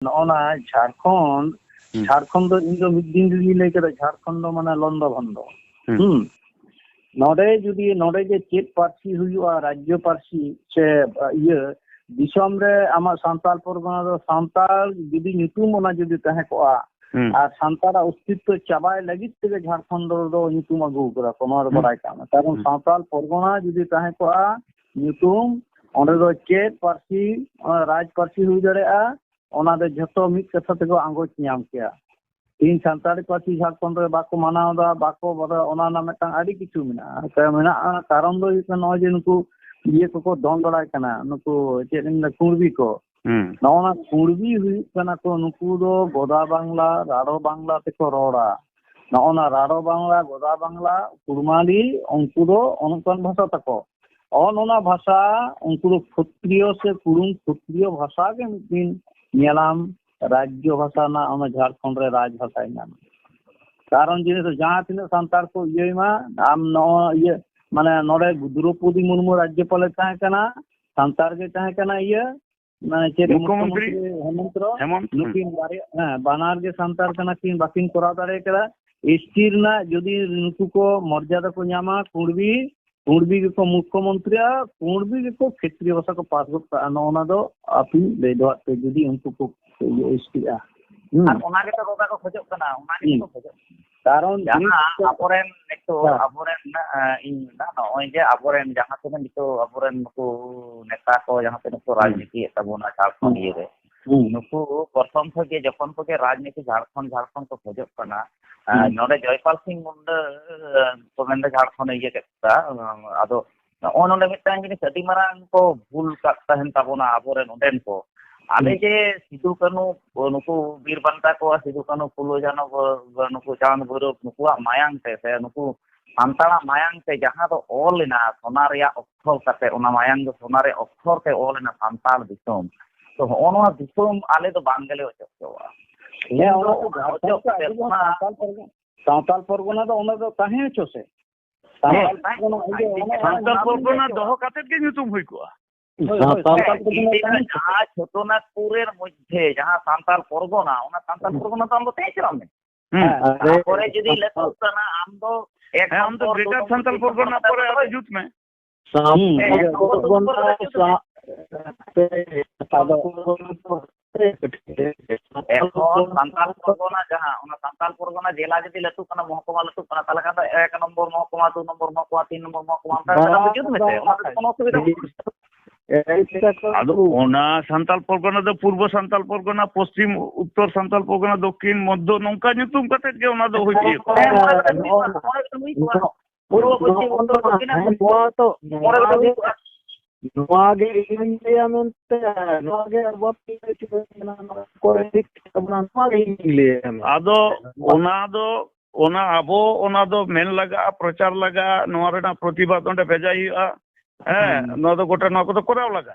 नौना झारखंड झारखंड दो इन दो मिड दिन री ले के झारखंड दो माने लंदो भंदो नोडे जुदी नोडे जे चेत पार्टी हुआ राज्य पार्टी से ये दिसम रे आमा सांताल परगना दो सांताल जुदी ᱧᱩᱛᱩᱢ ओना जुदी तहे कोआ और सांताला अस्तित्व चाबाय लगित ते झारखंड दो ᱧᱩᱛᱩᱢ अगु करा कोनोर बड़ाय काम कारण सांताल परगना जुदी तहे कोआ ᱧᱩᱛᱩᱢ ओंडे दो चेत पार्टी राज पार्टी हुई दरेआ ओना दे जतो मित कथा ते को आंगोच ᱧᱟᱢ किया इन सांताली पार्टी झारखंड रे बाको मानावदा बाको बड़ा ओना ना मेटा आडी किछु मेना कारण दो नय जे नुकु ये को दोन बड़ाय कना नुकु चेन कुर्बी को नौना कुर्बी हुई कना को नुकु दो गोदा बांग्ला राडो बांग्ला ते को रोड़ा नौना राडो बांग्ला गोदा बांग्ला कुरमाली उनको दो अनकन भाषा तको नौना भाषा उनको दो क्षत्रिय से कुरुम क्षत्रिय भाषा के दिन नेलाम राज्य भाषा ना ओना झारखंड रे राज भाषा नाम कारण जिने तो जहां तिने संतार को ये मा आम न ये माने नोडे द्रौपदी मुर्मू राज्यपाल ताहे कना संतार के ताहे कना ये माने चे मुख्यमंत्री हेमंत नुकिन बारे बानार के संतार कना किन बाकिन कोरा दारे करा एसटी ना जदी नुकु को मर्यादा को न्यामा कुर्बी को मुख्यमंत्री कुर्बी को क्षेत्रीय भाषा को पास ओना दो अपि ले दो पे जदी उनको को एसटी ओना के तो रोगा को खोजो कना ओना के तो खोजो कारण जहां अपोरेन नेतो अपोरेन इन ना नय जे अपोरेन जहां से नितो अपोरेन को नेता को जहां से को राजनीति तबोना झारखंड ये रे नुकु प्रथम थे जखन को के राजनीति झारखंड को खोजो कना नोडे जयपाल सिंह मुंडा तो मेंदे झारखंड ये केता आदो ओनोडे मिटांग जिनिस अति मारांग को भूल का तहन तबोना अपोरेन ओडेन को आले जे सिदु कानु नुकु बीर बंता को सिदु कानु फुलो जानो नुकु चांद भैरव नुकुआ मायांग ते से नुकु सांताला मायांग ते जहां तो ऑल ना सोना रे अक्षर कते ओना मायांग दो सोना रे अक्षर ते ऑल ना सांताल दिसोम तो ओनोआ दिसोम आले तो बांगले ओचोवा ये ओनो सांताल परगना दो ओना दो ताहे छोसे सांताल परगना दोहो काते के ᱧᱩᱛᱩᱢ हुई को जहाँ छोटोनागपुर मध्य जहाँ सांताल परगना ओना सांताल परगना तो हम तो तेचराम में परे जदी लेतो तना हम तो एक हम तो ग्रेटर सांताल परगना परे आते जुत में सांताल परगना जहाँ ओना सांताल परगना जिला जदी लेतो तना महकुमा लेतो तना ताला का 1 नंबर महकुमा 2 नंबर महकुमा 3 नंबर महकुमा ता जुत में से ओना कोनो सुविधा ओना सांताल परगना दो पूर्व सांताल परगना पश्चिम उत्तर सांताल परगना दक्षिण मध्य नौका ᱧᱩᱛᱩᱢ कते के ओना दो होई पूर्व पश्चिम उत्तर दक्षिण तो नोआगे इंडिया में नोआगे अबती को नोआगे आदो ओना आबो ओना दो मेन लगा प्रचार लगा नोआ रेना प्रतिभा ओंडे भेजाई हुआ नो तो गोटा नो को कराव लगा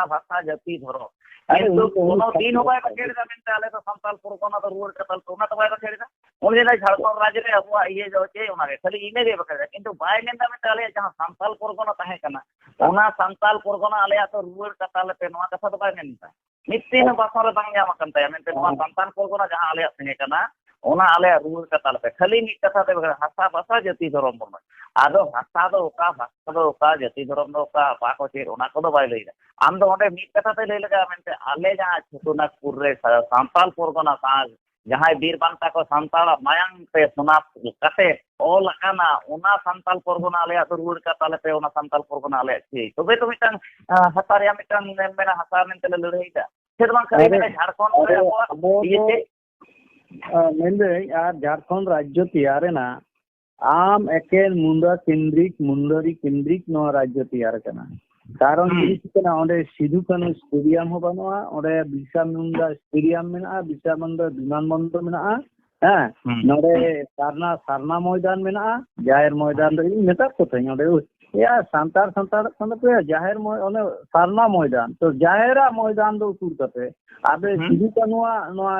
भाषा जाति धरो किंतु कोनो दिन हो बाय बकेड़ा मेनते आले तो सांताल परगना तो रुवर कतल तो ना तो बाय बकेड़ा ओले ना झारखंड राज्य रे अबुआ ये जो चे ओना के खाली इने गे बकेड़ा किंतु बाय मेनता मेनते आले जहां सांताल परगना ताहे कना ओना सांताल परगना आले तो रुवर कतल पे नोआ कथा तो बाय मेनता मित्तिन भाषा रे बांग जामा कंता मेनते नोआ सांताल परगना जहां आले तहे कना ओना आले रुवर कतल पे खाली नि कथा ते भाषा भाषा जाति धर्म बन आदो भाषा दो का जाति धर्म दो का पाको चेर ओना को दो बाय लईदा आम दो ओंडे मिट कथा ते लई लगा मेनते आले जहां छोटोनागपुर रे सांताल परगना का जहां बीर बांता को सांताल मायांग पे सोना कते ऑल काना ओना सांताल परगना आले तो रुवर कतल पे ओना सांताल परगना आले छी तबे तो मिटन हतारिया मिटन मेना हसा मेनते लड़ाईदा फिर बा करे मेना झारखंड रे ये मेंदे यार झारखंड राज्य तैयार है ना आम एकेन मुंडरी केंद्रिक नो राज्य तैयार करना कारण कितना ओंडे सिधु कानु स्टेडियम हो बनवा ओंडे बिरसा मुंडा स्टेडियम मेना बिरसा मुंडा विमान बंदर मेना नोडे सारना मैदान मेना जाहिर मैदान रे नेता को थे ओंडे या सांतार पे जाहिर ओने सारना मैदान तो जाहिरा मैदान दो उकुर कते आबे सिधु कानुआ नोआ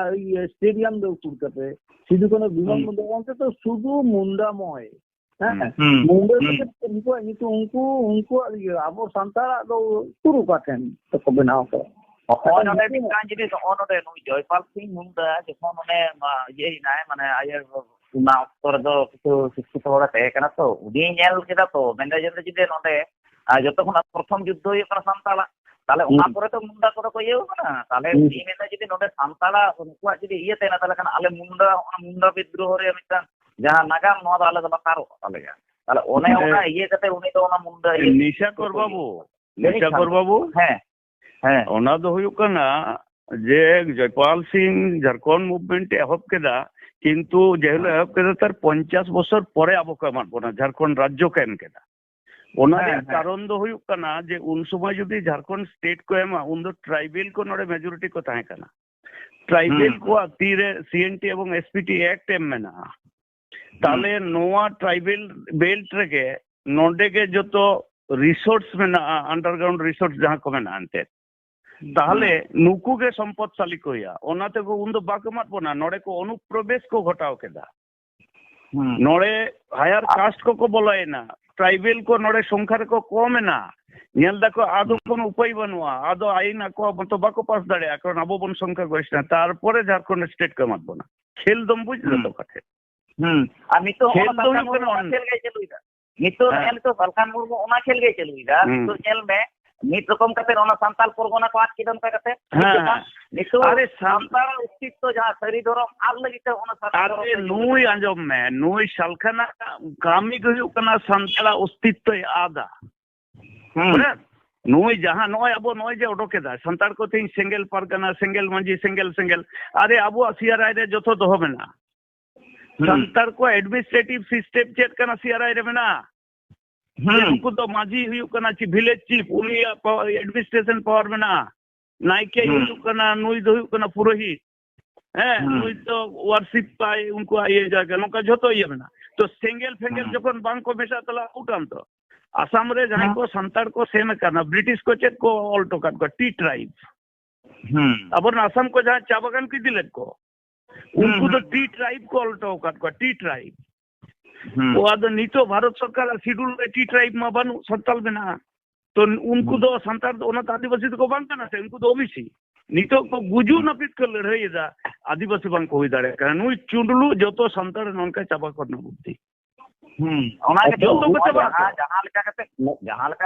स्टेडियम दो उकुर कते सिधु कानु विमान बंदर तो शुधु मुंडामय मुंडा उनकुआग उनकुआग अब सान्ताड़ दो तुरु काटेन तो बनाव को और नोडे मिटान जिनिस नोडे जयपाल सिंह मुंडा जखन ओने ये नाय माने आयर उना अक्तर दो किछु शिक्षित होड़ा तहे कना तो उडी नेल केदा तो मेंदा जदे जिदे नोडे जतो खना प्रथम युद्ध हुई कना सान्ताड़ा ताले उना परे तो मुंडा को को येउ कना ताले उडी मेंदा जिदे नोडे सान्ताड़ा उनकुआ जिदे इये तेना ताले कना आले मुंडा विद्रोह रे मिटान जहां नागाम नोआ दा आले दो बाकारो ताले ताले ओने ओना इये कते उनी तो ओना मुंडा निशाकर बाबू हाँ ओना दो हुयुक कना जे जयपाल सिंह झारखंड मुवमेंट एहब केदा किंतु जेहलो एहब केदा तार 50 बছর পরে আবো को एमाद बोना झारखंड राज्य को एम केदा ओना कारण दो हुयुक कना जे उन समय जदि झारखंड स्टेट को एमा उन दो ट्राइबल को नोडे मेजॉरिटी को ताहे कना ट्राइबल को तीरे सीएनटी एवं एसपीटी एक्ट एम मेना ताले नोआ ट्राइबल बेल्ट रेगे नोडे के जतो रिसोर्स मेना अंडरग्राउंड रिसोर्स जहां को मेना अंते ताहले नुकु के संपदशाली को या ओनाते को उन दो बाकमात बोना नोडे को अनुप्रवेश को घटाव केदा नोडे हायर कास्ट को बोलायना ट्राइबल को नोडे संख्या को कम ना नेल दाको आदो कोनो उपाय बनुआ आदो आईन को तो बाको पास दाड़े कारण आबो बन संख्या गोइसना तारपरे झारखंड स्टेट को मत बना खेल दम बुझ तो काटे आ नितो खेल गए चलुइदा नितो नेल तो सलखान मुर्मू ओना खेल गए चलुइदा नितो नेल में नित रकम कते ओना सांताल परगना को आट किदन कते नितो अरे सांताल अस्तित्व जहां सरी धरम आर लगी ते ओना सांताल अरे नुई अंजम में नुई सलखाना कामी गयु कना सांताल अस्तित्व आदा नुई जहां नोय अब नोय जे ओडोकेदा सांताल को तीन सिंगल परगना सिंगल मंजी सिंगल अरे अब सीआरआई रे जतो दो मेना सांताल को एडमिनिस्ट्रेटिव सिस्टम चेक कना सीआरआई रे मेना उनको तो माझी हुई कना ची विलेज चीफ उनी एडमिनिस्ट्रेशन पावर में ना नाइके हुई कना नुई दो हुई कना पुरोहित नुई तो वर्शिप पाए उनको आए जाके नोका जतो ये में ना तो सिंगल जखन बांग को मेसा तला उठान तो आसाम रे जहां को संताड़ को सेन करना ब्रिटिश को चेक को ऑल्टो काट को टी ट्राइब अब आसाम को जहां चा बागान की दिले को उनको तो टी ट्राइब को ऑल्टो काट को टी ट्राइब वो आदो नीतो भारत सरकार शेड्यूल में टी ट्राइब में बनु संताल बना तो उनको दो संताल तो ओना आदिवासी को बांग करना से उनको दो ओबीसी नीतो को गुजू नपित कर लड़ाई दा आदिवासी बांग को हुई दाड़े कारण नुई चुंडलू जो तो संताल ननका चाबा करना बुद्धि ओना के जो तो जहां लका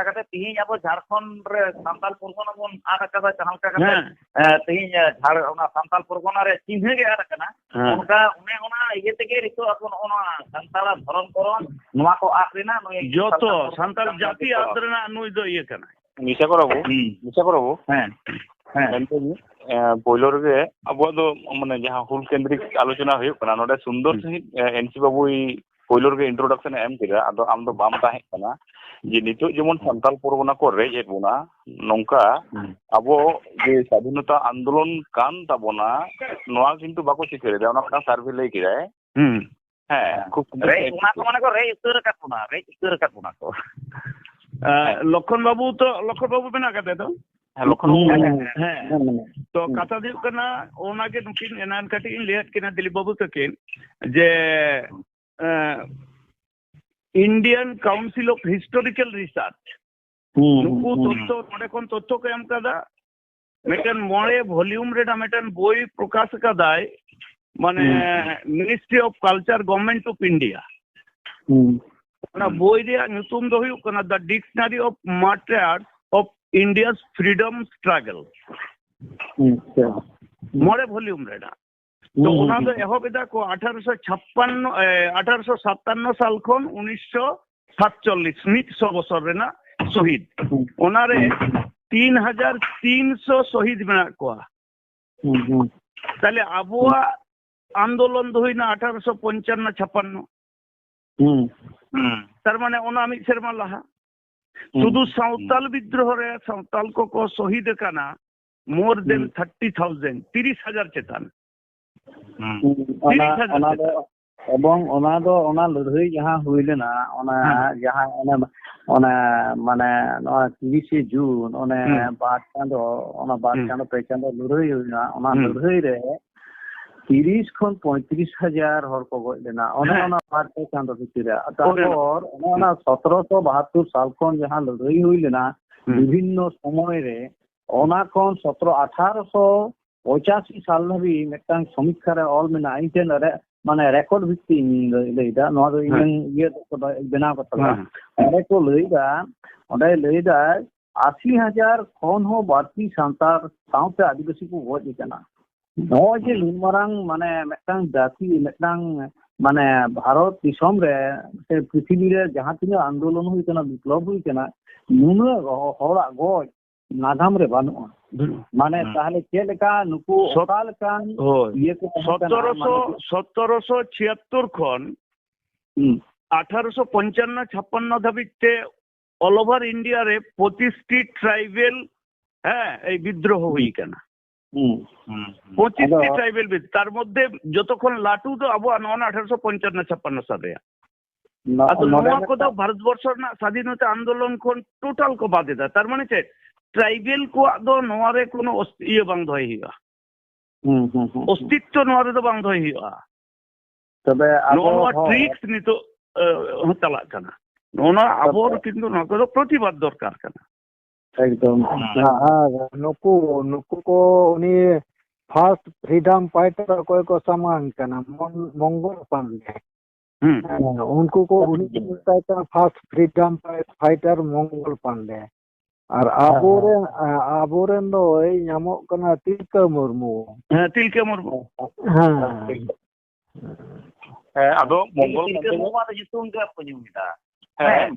कते तीन अब झारखंड रे संताल परगना बोन आरा कदा जहां लका कते तीन झाड़ ओना संताल परगना रे चिन्ह गे आरा कना उनका उन्हें ओना ये तेगे रितो अपन ओना संताल धरम करन नोआ को आखरिना नुई जो तो संताल जाति आदरना नुई दो ये कना निशा करबो पोलो रे अब दो माने जहां हुल केंद्रिक आलोचना हुई कना नोडे सुंदर सहित एनसी बाबुई पोलो रे इंट्रोडक्शन एम केदा आदो आम दो बाम ताहे कना जे नितो जेमन संताल परगना को रेज एबोना नोंका अबो जे स्वाधीनता आंदोलन कान ताबोना नोआ किंतु बाको चिकेरे दा ओना सर्वे लई किराय खूब रे ओना को माने को रे उतर काटुना को लखन बाबू बना करते तो तो कथा दी कना ओना के नुकिन एनान कटी लेट किना दिलीप बाबू तकिन जे Indian Council of Historical Research नुकु तत्तो नोडे कोन तत्तो को एम कदा मेटन मोळे वॉल्यूम रेडा मेटन बोई प्रकाश कदाय माने Ministry of Culture Government of India ना बोई रे नुतुम दो हुई कना the Dictionary of Martyrs of India's Freedom Struggle मोळे वॉल्यूम रेडा तो ओना दो एहोबेदा को 1857 साल खन 1947 मिट 100 बছর रेना शहीद ओना रे 3300 शहीद मेना को ताले आबुआ आंदोलन दो हुईना 1855 तार माने ओना मिट सेरमा लाहा शुद्ध सावताल विद्रोह रे सावताल को शहीद काना मोर देन 30,000 30,000 चेतान लड़ाई जहाँ हुई लेना जहाँ माने 30 जून बार चांदो पे चांदो लड़ाई हुई लड़ाई रे 30 ᱠᱷᱚᱱ 35,000 ᱦᱚᱲ ᱠᱚ ᱜᱚᱡ ᱞᱮᱱᱟ ᱚᱱᱟ ᱵᱟᱨ ᱯᱮ ᱪᱟᱸᱫᱳ ᱵᱷᱤᱛᱤᱨ ᱨᱮ ᱛᱟᱨᱯᱚᱨ ᱚᱱᱟ 1772 ᱥᱟᱞ ᱠᱷᱚᱱ ᱡᱟᱦᱟᱸ ᱞᱟᱹᱲᱦᱟᱹᱭ ᱦᱩᱭ ᱞᱮᱱᱟ ᱵᱤᱵᱷᱤᱱᱱᱚ ᱥᱚᱢᱚᱭ ᱨᱮ ᱚᱱᱟ ᱠᱷᱚᱱ 1885 ᱥᱟल ᱫᱷᱟᱹᱵᱤᱡ ᱢᱤᱫᱴᱟᱝ ᱥᱚᱢᱤᱠᱠᱷᱟ ᱨᱮ ᱚᱞ ᱢᱮᱱᱟᱜᱼᱟ ᱤᱧ ᱴᱷᱮᱱ ᱢᱟᱱᱮ ᱨᱮᱠᱚᱨᱰ ᱵᱷᱤত্তিᱧ ᱞᱟᱹᱭᱫᱟ ᱱᱚᱣᱟ ᱫᱚ ᱤᱧ ᱤᱭᱟᱹ ᱵᱮᱱᱟᱣ ᱠᱟᱛᱟ ᱚᱸᱰᱮ ᱠᱚ ᱞᱟᱹᱭᱫᱟ ᱚᱸᱰᱮ ᱞᱟᱹᱭᱫᱟ 80,000 ᱠᱷᱚᱱ ᱦᱚᱸ ᱵᱟᱹᱲᱛᱤ ᱥᱟᱱᱛᱟᱲ ᱥᱟᱶᱛᱮ ᱟᱹᱫᱤᱵᱟᱹᱥᱤ ᱠᱚ ᱜᱚᱡ ᱟᱠᱟᱱᱟ ᱱᱚᱜᱼᱚᱭ ᱡᱮ ᱱᱩᱱ ᱢᱟᱨᱟᱝ ᱢᱟᱱᱮ ᱢᱤᱫᱴᱟᱝ ᱡᱟᱹᱛᱤ ᱢᱤᱫᱴᱟᱝ ᱢᱟᱱᱮ ᱵᱷᱟᱨᱚᱛ ᱫᱤᱥᱚᱢ ᱨᱮ ᱥᱮ ᱯᱨᱤᱛᱷᱤᱵᱤ ᱨᱮ ᱡᱟᱦᱟᱸ ᱛᱤᱱᱟᱹᱜ ᱟᱱᱫᱳᱞᱚᱱ ᱦᱩᱭ ᱟᱠᱟᱱᱟ ᱵᱤᱯᱞᱚᱵ ᱦᱩᱭ আকানা নুনᱟᱹᱜ হড়াক গজ নাগাম রে বানুয়া মানে তাহলে ᱪᱮᱫ লেখা নুকু ওকা লেকান ইয়ে কো 1776 ᱠᱷᱚᱱ 1855-56 ধাবিতে অল ওভার ইন্ডিয়া রে 25টি ট্রাইবেল এই বিদ্রোহ হুই কানা 25টি ট্রাইবেল তার মধ্যে যতক্ষণ লাটু তো আবো 1855-56 সালে আদো নোয়া কো তো ভারতবর্ষ না স্বাধীনতা আন্দোলন কোন টোটাল কো বাদে দা তার মানে চে ট্রাইবেল কো আদো নোয়া রে কোনো ইয়ে বাং ধই হিয়া অস্তিত্ব নোয়া রে তো বাং ধই হিয়া তবে নোয়া ট্রিক্স নি তো চালা কানা নোনা আবর কিন্তু নোয়া কো প্রতিবাদ দরকার কানা একদম নুকু নুকু কো উনি ফার্স্ট ফ্রিডম ফাইটার कोई को समान करना मंगल पांडे उनको को उन्हीं को मिलता है first freedom fighter Mangal Pandey और आबोरेन दो नामोग कना तिलका मुर्मू तिलका मुर्मू आदो मंगल तिलका मुर्मू तो जुतुम के आपको ᱧᱩᱢ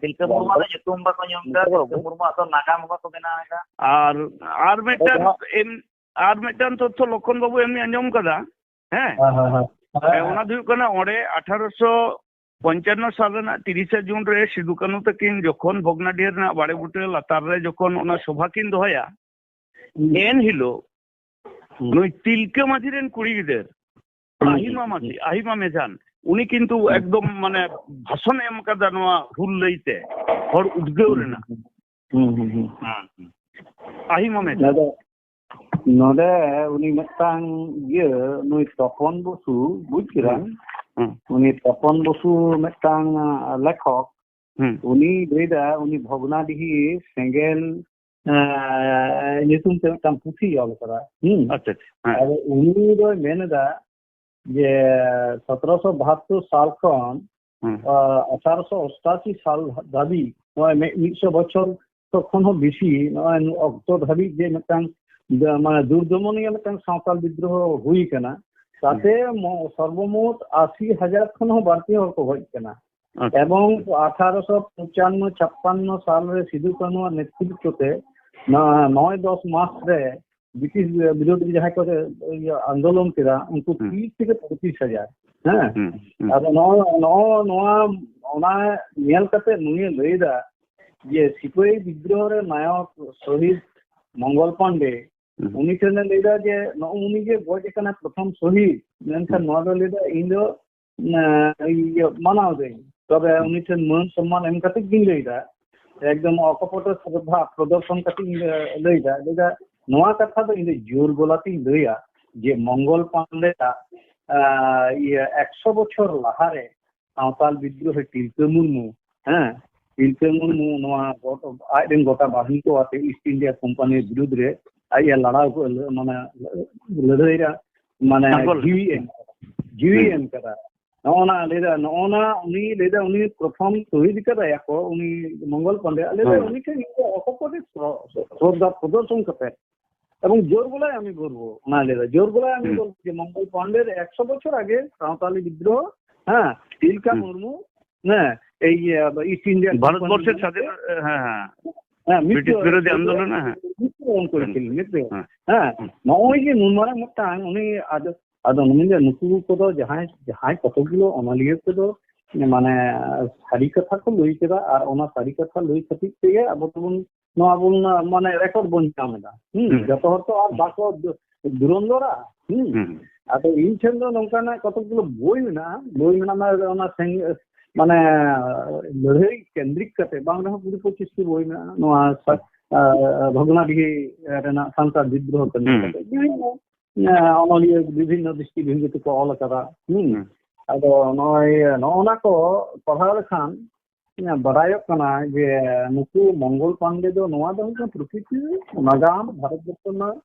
तिलका मुर्मू तो जुतुम बा को ᱧᱩᱢ तिलका मुर्मू तो नागाम को बनाएगा আর মেটান তথ্য লক্ষণ বাবু এমনি আঞ্জম কাদা ওনা দুই কানা ওড়ে 1855 সাল ᱨᱮᱱᱟᱜ 30 জুন রে সিধু কানু তাকিন যখন ভগনাডিয়ার ᱨᱮᱱᱟᱜ বাড়ে বুটে লাতার রে যখন ওনা সভা কিন দহয়া এন হিলো নই তিলকা মাঝি রেন কুড়ি গিদের আহিমা মেজান উনি কিন্তু একদম মানে ভাষণ এম কাদা নোয়া হুল লইতে হর উদ্গেও রেনা আহিমা মেজান নদে উনি মিদটাং ইয়ে নই তপন বসু বুঝছিলেন উনি তপন বসু মিদটাং লেখক উনি লইদা উনি ভগনাডিহি সেঙ্গেল নিতুম তে মিদটাং পুথি অল করা আচ্ছা আর উনি দো মেনদা যে 1772 সাল খন 1888 সাল দাবি 100 বছর তখন বেশি অক্টো ধাবি যে মিদটাং মানে দুর্দমনীয় মিদটাং সাঁওতাল বিদ্রোহ হুই কানা তাতে সর্বমোট 80,000 খন বাড়তি হড় কো গজ কানা এবং 1855-56 সাল রে সিধু কানু নেতৃত্বতে 9-10 মাস রে ব্রিটিশ বিরোধী যাহাই করে আন্দোলন কেরা উনকু 30 থেকে 35,000 হ্যাঁ আর নোয়া ওনা নিয়াল কাতে নুয়ে লইদা যে সিপাহী বিদ্রোহ রে নায়ক শহীদ মঙ্গল পান্ডে উনি ঠেনে লইদা যে উনি যে গজ কানা প্রথম শহীদ মেনখান নোয়া দো লইদা ইন দো মানাও দেই তবে উনি ঠেন মান সম্মান এম কাতে গিন লইদা একদম অকপট শ্রদ্ধা প্রদর্শন কাতে লইদা নোয়া কথা তো ইন জোর গলাতে লইয়া যে মঙ্গল পান্ডে 100 বছর লাহারে সাঁওতাল বিদ্রোহ তিলকা মুর্মু হ্যাঁ তিলকা মুর্মু নোয়া আইরেন গোটা বাহিনী কো আতে ইস্ট ইন্ডিয়া কোম্পানির বিরুদ্ধে আইয়া লড়াও মানে লড়াইরা মানে জিবি এম করা নোনা লেদা নোনা উনি লেদা উনি প্রথম শহীদ করা একো উনি মঙ্গল পান্ডে লেদা উনি কে অকপট শ্রদ্ধা প্রদর্শন করতে এবং জোর গলায় আমি বলবো না লেদা জোর গলায় আমি বলবো যে মঙ্গল পান্ডের 100 বছর আগে সাঁওতালি বিদ্রোহ হ্যাঁ তিলকা মুর্মু হ্যাঁ এই ইস্ট ইন্ডিয়া ভারতবর্ষের সাথে ব্রিটিশ বিরোধী আন্দোলন মৃত্যুবরণ করেছিলেন হ্যাঁ নয় যে নুনমারা মিদটাং উনি আদো নুকু কোদো যাহাই কতগুলো অনালিয়া কোদো মানে সারি কথা কো লই কেদা আর ওনা সারি কথা লই খাতির তেগে আবো তবন নোয়া বল মানে রেকর্ড বন কামেদা যত হতো আর বাকো দুরন্দরা আদো ইন ছেন্দ নংকানা কতগুলো বই না ওনা মানে লড়াই কেন্দ্রিক কাতে বাং রহ 20-25 টি বই না নোয়া ভগনাডিহি রেনা সান্তাল বিদ্রোহ কাতে ᱚᱱᱚᱞᱤᱭᱟᱹ ᱵᱤᱵᱷᱤᱱᱱᱚ ᱫᱨᱤᱥᱴᱤᱵᱷᱚᱝᱜᱤ ᱛᱮᱠᱚ ᱚᱞ ᱟᱠᱟᱫᱟ ᱟᱫᱚ ᱱᱚᱜᱼᱚ ᱠᱚ ᱯᱟᱲᱦᱟᱣ ᱞᱮᱠᱷᱟᱱ ᱵᱟᱰᱟᱭᱚᱜ ᱠᱟᱱᱟ ᱡᱮ ᱱᱩᱠᱩ ᱢᱚᱝᱜᱚᱞ ᱯᱟᱱᱰᱮ ᱫᱚ ᱱᱚᱣᱟ ᱫᱚ ᱦᱩᱭᱩᱜ ᱠᱟᱱᱟ ᱯᱨᱚᱠᱤᱛᱤ ᱱᱟᱜᱟᱢ ᱵᱷᱟᱨᱚᱛ ᱵᱚᱨᱥᱚ ᱨᱮᱱᱟᱜ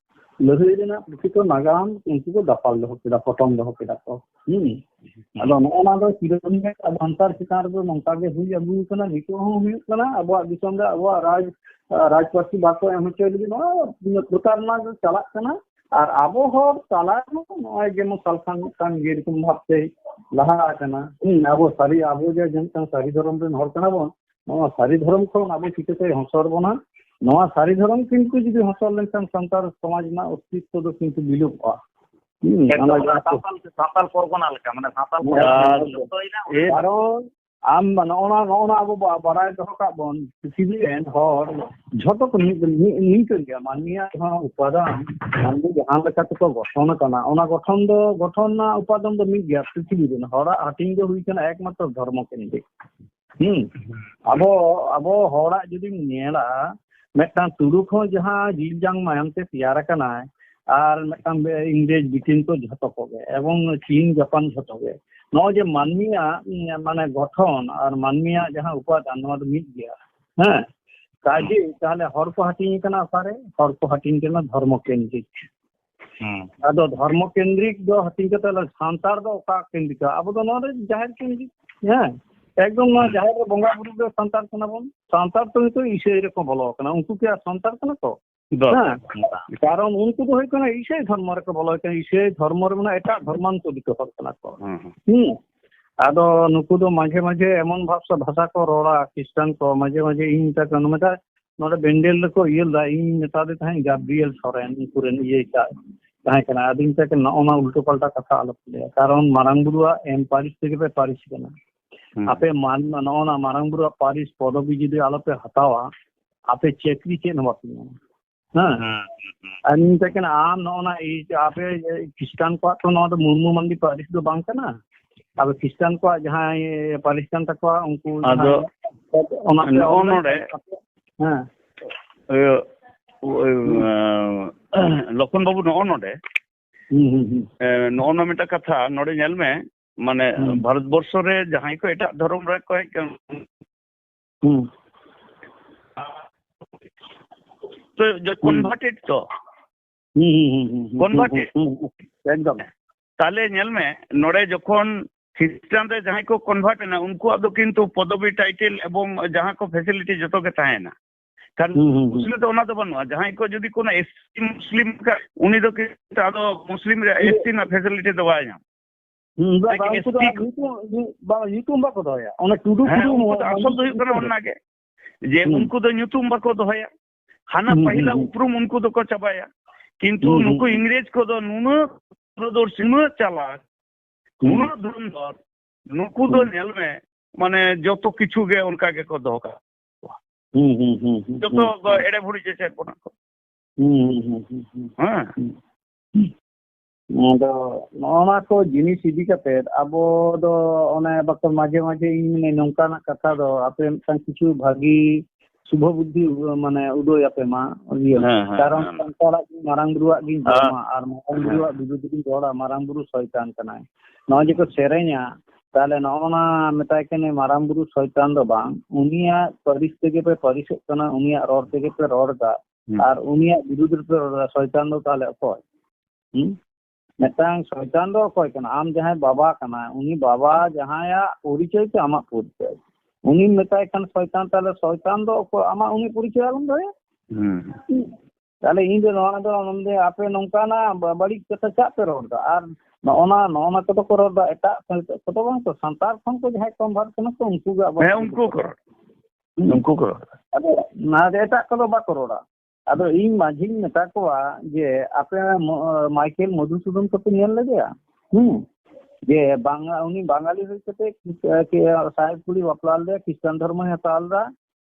ᱞᱟᱹᱲᱦᱟᱹᱭ ᱨᱮᱱᱟᱜ ᱯᱨᱚᱠᱤᱛ ᱱᱟᱜᱟᱢ ᱩᱱᱠᱩ ᱠᱚ ᱫᱟᱯᱟᱞ ᱫᱚᱦᱚ ᱠᱮᱫᱟ ᱯᱚᱴᱚᱢ ᱫᱚᱦᱚ ᱠᱮᱫᱟ ᱠᱚ ᱟᱫᱚ ᱱᱚᱜᱼᱚ ᱫᱚ ᱪᱤᱨᱚᱫᱤᱱ ᱥᱟᱱᱛᱟᱲ ᱪᱮᱛᱟᱱ ᱨᱮᱫᱚ ᱱᱚᱝᱠᱟ ᱜᱮ ᱦᱩᱭ ᱟᱹᱜᱩ ᱟᱠᱟᱱᱟ ᱱᱤᱛᱚᱜ ᱦᱚᱸ ᱦᱩᱭᱩᱜ ᱠᱟᱱᱟ ᱟᱵᱚᱣᱟᱜ ᱫᱤᱥᱚᱢ ᱨᱮ ᱟᱵᱚᱣᱟᱜ ᱨᱟᱡᱽ ᱯᱟᱹᱨᱥᱤ ᱵᱟᱠᱚ ᱮᱢ ᱦᱚᱪᱚᱭ ᱞᱟᱹᱜᱤᱫ ᱱᱚᱣᱟ ᱯᱨᱚᱛᱟᱨᱱᱟ ᱪᱟᱞᱟᱜ ᱠᱟᱱᱟ ᱟᱨ ᱟᱵᱚ ᱦᱚᱲ ᱛᱟᱞᱟ ᱱᱚᱜᱼᱚᱭ ᱡᱮᱢᱚᱱ ᱥᱟᱞᱠᱷᱟᱱ ᱢᱤᱫᱴᱟᱝ ᱡᱮᱨᱚᱠᱚᱢ ᱵᱷᱟᱵᱛᱮ ᱞᱟᱦᱟ ᱟᱠᱟᱱᱟ ᱟᱵᱚ ᱡᱮ ᱢᱤᱫᱴᱟᱝ ᱥᱟᱹᱨᱤ ᱫᱷᱚᱨᱚᱢ ᱨᱮᱱ ᱦᱚᱲ ᱠᱟᱱᱟ ᱵᱚᱱ ᱱᱚᱣᱟ ᱥᱟᱹᱨᱤ ᱫᱷᱚᱨᱚᱢ ᱠᱷᱚᱱ ᱟᱵᱚ ᱪᱤᱠᱟᱹᱛᱮ ᱦᱚᱥᱚᱨ ᱵᱚᱱᱟ ᱱᱚᱣᱟ ᱥᱟᱹᱨᱤ धर्म किंतु जुदी हसल लेनखान संतार समाज ना अस्तित्व दो किंतु बिलुप्तआ साताल परगना लेका माने साताल कारण आम नोना अब बड़ाय दहो का बन पृथ्वी एन हर झटो को नीक गया माननीय उपादान मानवी जहां लेका तो गठन कना ओना गठन ना उपादान दो मिल गया पृथ्वी दिन हरा हटिंग दो हुई कना एकमात्र धर्म केंद्रिक अब हरा जुदी नेला मेटन तुरुक हो जहां जीव जांग मायम से तैयार कना और मेटन इंग्रेज ब्रिटेन को झटो को एवं चीन जापान झटो गे नो जे मानमिया माने गठन और मानमिया जहां उपादान नो मिल गया हां काजे ताले हर को हटिंग कना सारे हर को हटिंग कना धर्म केंद्रिक आदो धर्म केंद्रिक दो हटिंग के ताले सांतार दो का केंद्रिक अब दो नो जाहिर केंद्रिक हां एकदम ना जाहिर रे बंगा बुरु दो सांतार कना बन सांतार तो ईश्वर रे को बोलो कना उनको क्या सांतार कना तो कारण उनको तो होय ईसाई धर्म रे को बोलो कना ईसाई धर्म रे माने एटा धर्मांतरित हर कना को आदो नुकु दो माझे माझे एमन भाषा को रोड़ा क्रिश्चियन को माझे माझे इन तक अनुमता नोडे बेंडेल को येला इन नेता दे थाई गैब्रियल सोरेन पुरेन ये का ताहे कना आदिन तक नोना उल्टो पलटा कथा आलोप ले कारण मारांग बुरुआ एम पारिस থেকে पे पारिस कना आपे मान नोना मारांग बुरुआ पारिस पदवी जुदी आलोपे हतावा आपे चेकरी चेन बापी हां अनि तकन आम नोना ई आपे क्रिश्चियन को तो नो मुर्मू मंदी पारिस दो बांग कना अब क्रिश्चियन को जहां पारिस कान तकवा उनको आदो नोडे हां लखन बाबू नोडे नो मिटा कथा नोडे नेल में माने भारत वर्ष रे जहां को एटा धर्म रे को तो जो कन्वर्टेड तो कन्वर्टेड एकदम ताले नेल में नोडे जखन क्रिश्चियन रे जहां को कन्वर्ट ना उनको अब किंतु पदवी टाइटल एवं जहां को फैसिलिटी जतो के ताहेना कारण मुस्लिम तो ओना तो बनवा जहां को जदी कोना एसटी मुस्लिम का उनी दो के आदो मुस्लिम रे एसटी ना फैसिलिटी दवाया ᱧᱩᱛᱩᱢ ᱵᱟᱠᱚ ᱫᱚᱦᱚᱭᱟ ᱚᱱᱟ ᱴᱩᱰᱩ ᱟᱥᱚᱞ ᱫᱚ ᱦᱩᱭᱩᱜ ᱠᱟᱱᱟ ᱚᱱᱟᱜᱮ ᱡᱮ ᱩᱱᱠᱩ ᱫᱚ ᱧᱩᱛᱩᱢ ᱵᱟᱠᱚ ᱫᱚᱦᱚᱭᱟ ᱦᱟᱱᱟ ᱯᱟᱹᱦᱤᱞᱟ ᱩᱯᱨᱩᱢ ᱩᱱᱠᱩ ᱫᱚᱠᱚ ᱪᱟᱵᱟᱭᱟ ᱠᱤᱱᱛᱩ ᱱᱩᱠᱩ ᱤᱝᱨᱮᱡᱽ ᱠᱚᱫᱚ ᱱᱩᱱᱟᱹᱜ ᱫᱩᱨᱫᱚᱨᱥᱤ ᱱᱩᱱᱟᱹᱜ ᱪᱟᱞᱟᱠ ᱱᱩᱱᱟᱹᱜ ᱫᱩᱨᱫᱚᱨ ᱱᱩᱠᱩ ᱫᱚ ᱧᱮᱞ ᱢᱮ ᱢᱟᱱᱮ ᱡᱚᱛᱚ ᱠᱤᱪᱷᱩ ᱜᱮ ᱚᱱᱠᱟ ᱜᱮᱠᱚ ᱫᱚᱦᱚ ᱠᱟᱜᱼᱟ ᱡᱚᱛᱚ ᱮᱲᱮ ᱵᱷᱩᱲᱤ ᱪᱮᱪᱮᱫ ᱵᱚᱱᱟ ᱠᱚ ᱦᱮᱸ नोना को जिनिस इदी कते अब दो ओने बक माझे माझे इन नौका ना कथा दो आपे मिटन किछु भागी शुभ बुद्धि माने उदय आपे मा कारण संतारा मारांग बुरुआ गिन जमा और मारांग बुरुआ विरुद्ध गिन जोड़ा मारांग बुरु शैतान कनाय नो जे को सेरे냐 ताले नोना मेताय कने मारांग बुरु शैतान दो बांग उनिया परिस तेगे पे परिस कना उनिया रोड तेगे पे रोड दा और उनिया विरुद्ध पे शैतान दो ताले अकोय मेटांग शैतान दो कोई कना आम जहां बाबा कना उनी बाबा जहां परिचय पे आमा परिचय उनी मेताय कन शैतान ताले शैतान दो को आमा उनी परिचय आलम दो ताले इन दो नंदे आपे नौका ना बड़ी कथा चा पे रोड और नोना को तो रोड एटा को तो बांग तो संतार खन को जहां कन्वर्ट कना तो उनको को अबे ना एटा को बा करोड़ा अदो इन माझी मेता को जे आपे माइकेल मधुसूदन को नेल लगेया जे बांगा उनी बांगाली होय कते के साहेब कुड़ी वापलाल दे क्रिश्चियन धर्म हताल दा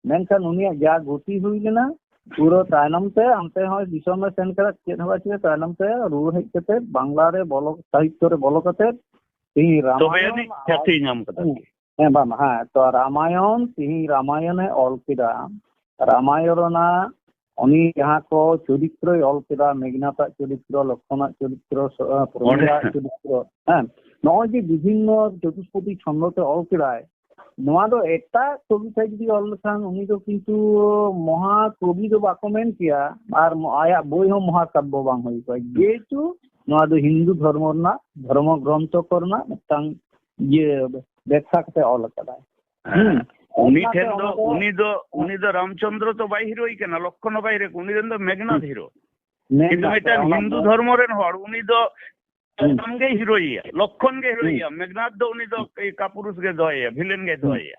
मेनखान उनी जा गति हुई लेना पूरा तायनम ते हमते हो दिसम में सेन कर चेत हवा चे तायनम ते रू हे कते बांग्ला रे बोलो साहित्य रे बोलो कते ती रामायण ख्याति नाम कता हे बा हां तो रामायण ती रामायण है ऑल किदा रामायण ना उनी जहाँ को चरित्र ऑल केदा मेघनाथ चरित्र लक्षण चरित्र प्रमिला चरित्र हाँ नॉय जे विभिन्न चतुष्पदी छंदते ऑल केदाय नोआ दो एटा कविता जुदी ऑल लखान उनी दो किंतु महाकवि दो बाको मेन किया और आया बोई हो महाकाव्य बांग होई को जेतु नोआ दो हिंदू धर्म रना धर्म ग्रंथ करना तंग ये व्याख्या कते ऑल केदाय उनी दो रामचंद्र तो बाई हिरो केना लक्षण बाई रे उनी दो मेघनाथ हिरो किंतु मेटा हिंदू धर्म रेन हर उनी दो संगे हिरोइया लक्षण गे हिरोइया मेघनाथ दो उनी दो कापुरुष गे दोया विलेन गे दोया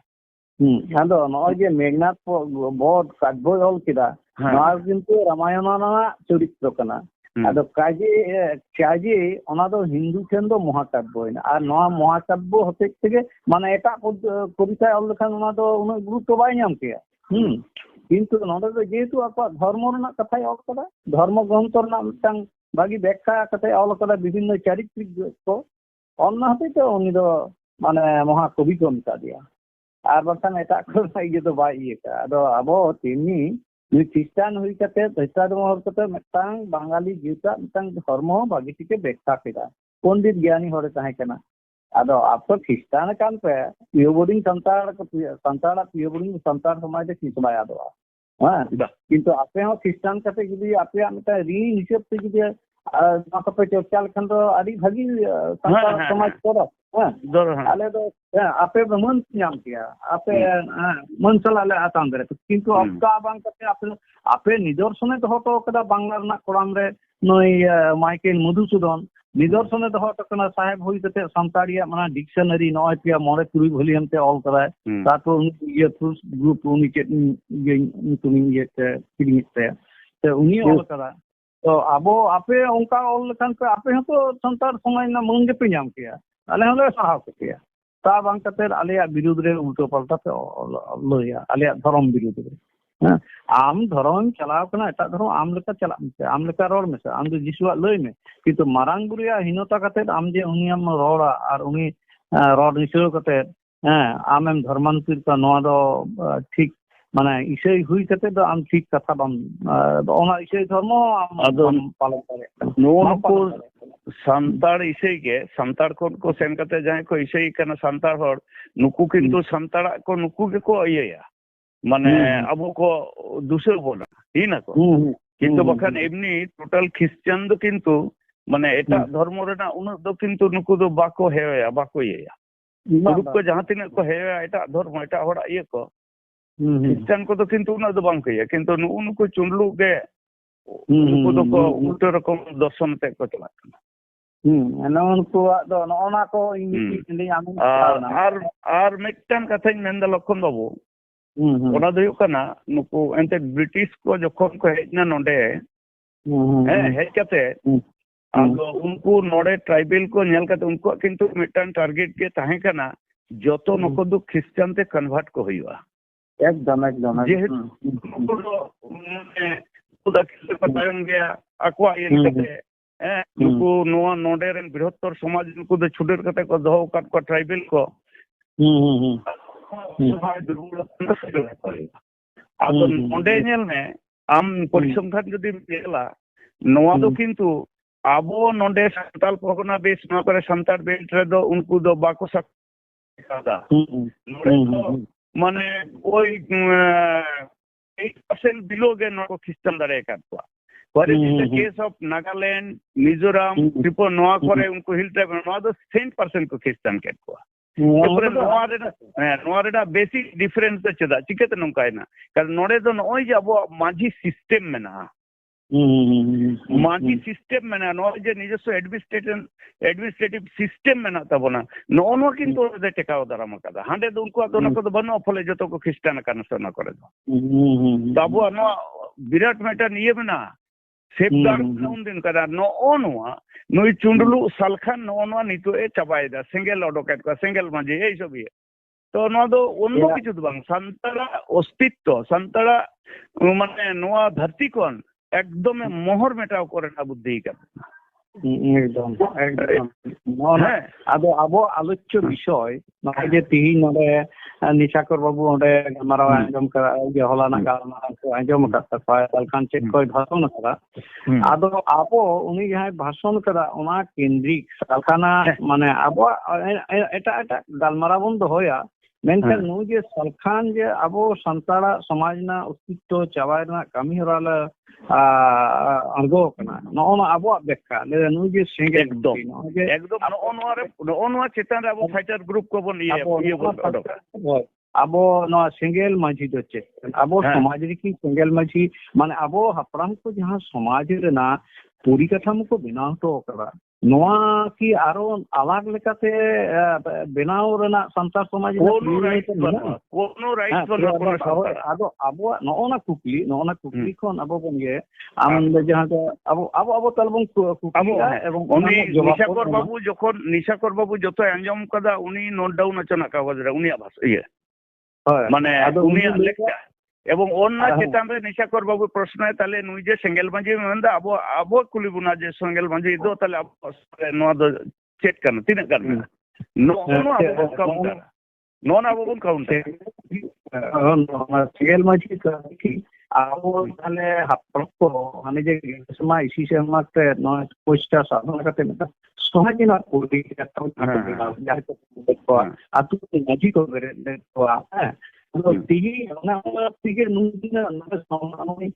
आदो नय जे मेघनाथ बहुत काव्य ऑल केदा नोआ किंतु रामायण ना चरित्र कना आदो काजे ओना दो हिंदू ठेन दो महाकाव्य और नोआ महाकाव्य होते तेगे माने एटा कविता ऑल लखान ओना दो उना गुरुत्व बाय नाम के किंतु नोडे दो जेतु आपा धर्म रना कथा ऑल कदा धर्म ग्रंथ रना मिटंग बागी व्याख्या कथा ऑल कदा विभिन्न चारित्रिक को ओना होते तो उनी दो माने महाकवि को मिटा दिया और बखान एटा को ये तो बाय ये का आदो अबो तिनी ख्रिस्टान हुई कते धर्म हर कते मिटांग बांगाली जीवता मिटांग धर्म बागी टिके व्याख्या केदा पंडित ज्ञानी हरे ताहे केना आदो आप तो ख्रिस्टान कान पे पियोबोडिंग संताड़ पियोबोडिंग संताड़ समाज दे किस बाय आदो हां किंतु आपे हो ख्रिस्टान कते जुदी आपे मिटा री हिसाब से जुदी ना पे चर्चा लखन तो आदि भागी संताड़ समाज करो हां आले दो आपे मन नाम किया आपे मन चलाले आताम करे किंतु आपका बांग कते आपे निदर्शने तो होतो कदा बांग्ला रना कोड़ाम रे नय माइकेल मधुसूदन निदर्शने तो होतो कना साहेब हुई कते संताड़िया माने डिक्शनरी नय पिया मोरे तुरी वॉल्यूम ते ऑल कराय तातो ये ग्रुप उनी के तुमी ये किरिते ते उनी ऑल करा तो अबो आपे उनका ऑल लखान पे आपे तो संताड़ समाज ना मन पे नाम किया आले हले साहाव किया ता बांग कते आले विरोध रे उल्टो पलटा पे लया आले धर्म विरोध रे आम धर्म चलाव कना एटा धर्म आम लेका चला आम लेका रोड में आम जो जिसुआ लय में किंतु मारांग बुरिया हिनता कते आम जे उनियाम रोड़ा और उनी रोड निसो कते आमेम धर्मांतर का नोआ दो ठीक माने इसे हुई कते दो आम ठीक कथा बम ओना इसे धर्म आम पालन करे नो को संताड़ इसे के संताड़ को सेन कते जाय को इसे कना संताड़ हर नुकु किंतु संताड़ को नुकु के को इया माने अबो को दूसरे बोला ही ना को किंतु बखान एमनी टोटल ख्रिश्चियन दो किंतु माने एटा धर्म रेना उन दो किंतु नुकु दो बाको हेया बाको इया ग्रुप को जहां तिने को हेया एटा धर्म एटा होड़ा ये को ख्रिश्चियन को तो किंतु उन दो बांग कया किंतु नुकु चुंडलू के नुकु दो को उल्टा रकम दर्शन ते को चला उनको दो नोना को इंग्लिश आर मिटन कथाñ मेंदा लखन बाबू ओना दो कना नुकु एंते ब्रिटिश को जखन को हेजना नोडे हेज कते आदो उनको नोडे ट्राइबल को नेल कते उनको किंतु मिटन टारगेट के ताहे कना जतो नुकु दो ख्रिश्चियन ते कन्वर्ट को होइवा एकदम जे खुदा के पतायन गया अक्वा ये कते नुकु नोआ नोडे रेन बृहत्तर समाज नुकु दो छुडेर कते को दहो काट को ट्राइबल को आदो नोडे नेल में आम परिसंख्यान जदि नेला नोआ दो किंतु आबो नोडे संताल परगना बेस ना करे संताल बेल्ट रे दो उनको दो बाको सकदा माने कोई 8% बिलो गे नो ख्रिस्टान दारे काटवा What is the case of Nagaland, Mizoram, people Noa Kore, उनको हिल ट्राइब नोआ दो 100% को ख्रिस्टान के को ऊपर नोआ रेडा बेसिक डिफरेंस तो चदा चिके तो नंका है ना कर नोडे तो नोई जाबो माजी सिस्टम में ना माजी सिस्टम में ना नोए जे निजस्व एडमिनिस्ट्रेटिव सिस्टम में ना तब ना नो किंतु दे टेकाओ दारा मकादा हांडे दो उनको तो नको तो बनो फले जतो को ख्रिस्टान का नसना करे दो तबो नो विराट मेटा निये में ना सेफगार्ड उन कदा नोआ नुई चुंडलू सालखान नोआ नितो ए चबायदा सिंगल ऑडोकेट का सिंगल माजे ए सब ये तो नो दो उनको किछु बांग संतरा अस्तित्व संतरा माने नोआ धरती कोन एकदम मोहर मेटाव करे ना बुद्धि का একদম একদম আদো আবো আলোচ্য বিষয় নয় যে তিহিন নডে নিশাকর বাবু অঁᱰে গালমারাव আঞ্জম করা যে হলানা গালমারাव को আঞ্জম কাতা পালখান চেক কই ভাষণ করা আদো আবো উনি যাহাই ভাষণ করা ওনা কেন্দ্রিক সালখানা মানে আবো এটা এটা গালমারাव বন দহয়া মেনখান নু যে সালখান যে আবো সান্তাড়া সমাজনা অস্তিত্ব চাবায়না কামি হরালা আর্গো কানা নওনা আবো ব্যাখ্যা নু যে সেঙ্গেল একদম একদম নওয়া চেতন রে আবো ফাইটার গ্রুপ কো বন ইয়ে বন আবো নওয়া সেঙ্গেল মাঝি ᱫᱚ ᱪᱮᱫ ᱟᱵᱚ ᱥᱚᱢᱟᱡᱽ ᱨᱮᱠᱤ ᱥᱮᱸᱜᱮᱞ ᱢᱟᱹᱡᱷᱤ ᱢᱟᱱᱮ ᱟᱵᱚ ᱦᱟᱯᱲᱟᱢ ᱠᱚ ᱡᱟᱦᱟᱸ ᱥᱚᱢᱟᱡᱽ ᱨᱮᱱᱟᱜ ᱯᱚᱨᱤᱠᱟᱴᱷᱟᱢᱳ ᱠᱚ ᱵᱮᱱᱟᱣ ᱦᱚᱴᱚ ᱟᱠᱟᱫᱟ ᱱᱚᱣᱟ ᱠᱤ ᱟᱨᱚ ᱟᱞᱟᱜ ᱞᱮᱠᱟᱛᱮ ᱵᱮᱱᱟᱣ ᱨᱮᱱᱟᱜ ᱥᱟᱱᱛᱟᱲ ᱥᱚᱢᱟᱡᱽ ᱠᱳᱱᱳ ᱨᱟᱭᱤᱴ ᱵᱟᱹᱱᱩᱜᱼᱟ ᱟᱫᱚ ᱟᱵᱚᱣᱟᱜ ᱱᱚᱜᱼᱚᱱᱟ ᱠᱩᱠᱞᱤ ᱠᱷᱚᱱ ᱟᱵᱚ ᱵᱚᱱ ᱜᱮ ᱟᱢ ᱡᱟᱦᱟᱸ ᱫᱚ ᱟᱵᱚ ᱛᱟᱞ ᱵᱚᱱ ᱠᱩᱠᱞᱤᱭᱟ এবং উনি নিশাকর বাবু যতই আঞ্জম কাদা উনি নোট ডাউন আছেন কাগজ রে উনিয়া ভাষা ইয়ে মানে উনিয়া লেখা এবং অন্য চেতন রে নিশাকর বাবু প্রশ্ন তাহলে নুই যে সেঙ্গেল মাঝি মেন্দা আবো কুলি বুনা যে সেঙ্গেল মাঝি দো তাহলে নোয়া দো চেক কানা তিনা কানা নোনা আবো বন কাউন্টার সেঙ্গেল মাঝি কি আবো তাহলে হাপড় ko মানে যে সময় ইসি সমাজতে নয় পয়সা সাধন কাতে মেটা সমাজনা কোটি একটা যাই তো আতু মাঝি কো বেরে তো তিহি না তিগে নুদিনা না সমানই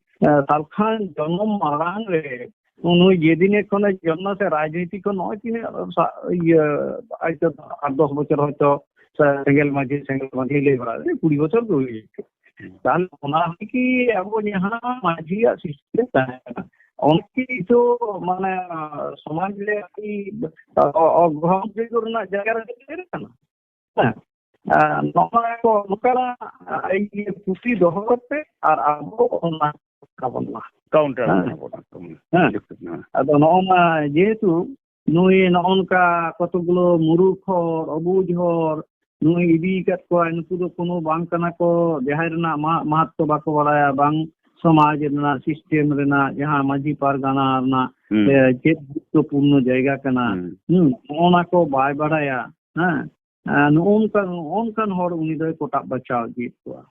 সালখান জন্ম মারাং রে নুই যেদিনে কোন জন্ম সে রাজনীতি কো নয় তিনে ইয়ে আইতো 8-10 বছর হয়তো সেঙ্গেল মাঝি লে বড়া 20 বছর হয়ে গেছে তাহলে ওনা কি আবো যাহা মাঝিয়া সিস্টেম তাহলে উনকি তো মানে সমাজ রে কি অগ্রহণ করনা জায়গা রে না নকলা কো নকলা এই পুষ্টি দহ করতে আর আবো ওনা কাউন্টার আদো নওনা যেহেতু নুই ননকা কতগুলো মুরুখ হর অবুঝ হর নুই ইদি কাত কো নুকু দো কোনো বাং কানা কো দেহাই রেনা মাহাত্ম বাকো বাড়ায়া বাং সমাজ রেনা সিস্টেম রেনা যাহা মাঝি পারগানা রেনা চেত গুরুত্বপূর্ণ জায়গা কানা নওনা কো বাই বাড়ায়া হ্যাঁ নওনকান হর উনি দই কোটা বাঁচাও জিত কোয়া